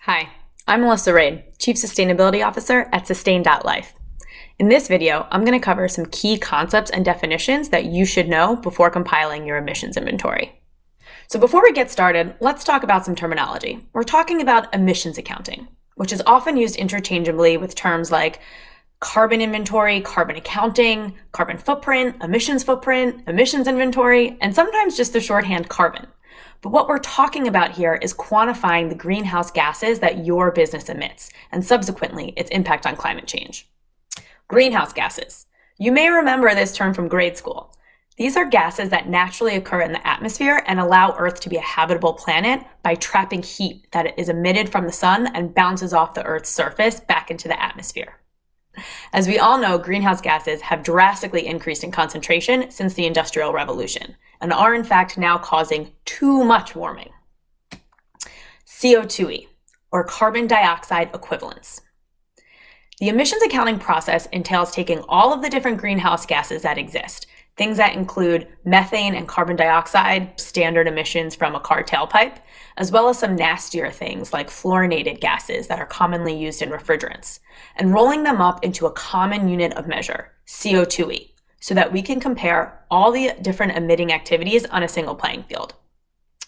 Hi, I'm Melissa Raid, Chief Sustainability Officer at Sustain.Life. In this video, I'm going to cover some key concepts and definitions that you should know before compiling your emissions inventory. So before we get started, let's talk about some terminology. We're talking about emissions accounting, which is often used interchangeably with terms like carbon inventory, carbon accounting, carbon footprint, emissions inventory, and sometimes just the shorthand carbon. But what we're talking about here is quantifying the greenhouse gases that your business emits, and subsequently its impact on climate change. Greenhouse gases. You may remember this term from grade school. These are gases that naturally occur in the atmosphere and allow Earth to be a habitable planet by trapping heat that is emitted from the sun and bounces off the Earth's surface back into the atmosphere. As we all know, greenhouse gases have drastically increased in concentration since the Industrial Revolution and are in fact now causing too much warming. CO2e, or carbon dioxide equivalents. The emissions accounting process entails taking all of the different greenhouse gases that exist, things that include methane and carbon dioxide, standard emissions from a car tailpipe, as well as some nastier things like fluorinated gases that are commonly used in refrigerants, and rolling them up into a common unit of measure, CO2e, so that we can compare all the different emitting activities on a single playing field.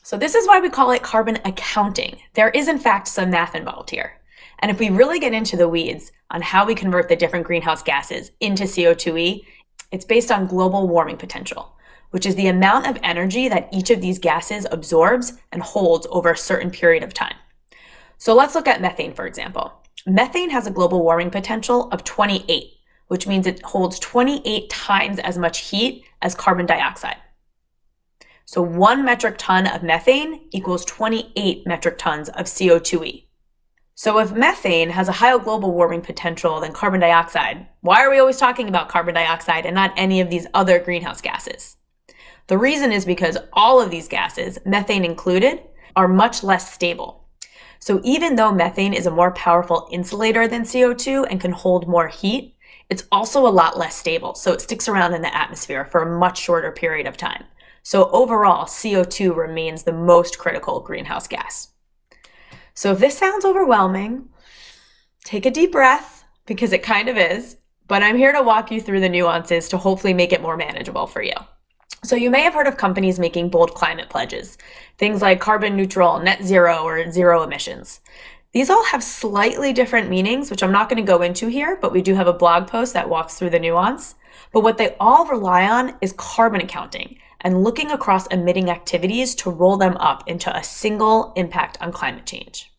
So this is why we call it carbon accounting. There is in fact some math involved here. And if we really get into the weeds on how we convert the different greenhouse gases into CO2e, it's based on global warming potential, which is the amount of energy that each of these gases absorbs and holds over a certain period of time. So let's look at methane, for example. Methane has a global warming potential of 28, which means it holds 28 times as much heat as carbon dioxide. So 1 metric ton of methane equals 28 metric tons of CO2e. So if methane has a higher global warming potential than carbon dioxide, why are we always talking about carbon dioxide and not any of these other greenhouse gases? The reason is because all of these gases, methane included, are much less stable. So even though methane is a more powerful insulator than CO2 and can hold more heat, it's also a lot less stable, so it sticks around in the atmosphere for a much shorter period of time. So overall, CO2 remains the most critical greenhouse gas. So if this sounds overwhelming, take a deep breath, because it kind of is, but I'm here to walk you through the nuances to hopefully make it more manageable for you. So you may have heard of companies making bold climate pledges, things like carbon neutral, net zero, or zero emissions. These all have slightly different meanings, which I'm not going to go into here, but we do have a blog post that walks through the nuance. But what they all rely on is carbon accounting and looking across emitting activities to roll them up into a single impact on climate change.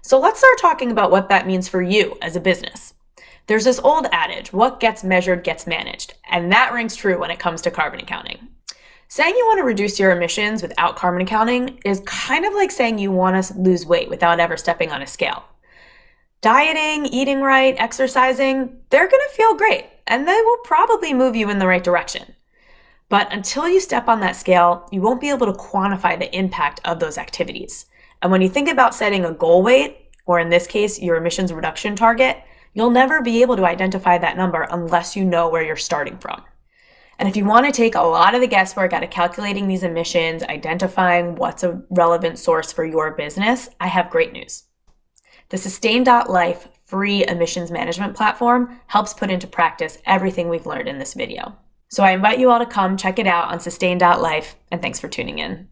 So let's start talking about what that means for you as a business. There's this old adage, what gets measured gets managed, and that rings true when it comes to carbon accounting. Saying you want to reduce your emissions without carbon accounting is kind of like saying you want to lose weight without ever stepping on a scale. Dieting, eating right, exercising, they're going to feel great, and they will probably move you in the right direction. But until you step on that scale, you won't be able to quantify the impact of those activities. And when you think about setting a goal weight, or in this case, your emissions reduction target, you'll never be able to identify that number unless you know where you're starting from. And if you want to take a lot of the guesswork out of calculating these emissions, identifying what's a relevant source for your business, I have great news. The Sustain.Life free emissions management platform helps put into practice everything we've learned in this video. So I invite you all to come check it out on Sustain.Life, and thanks for tuning in.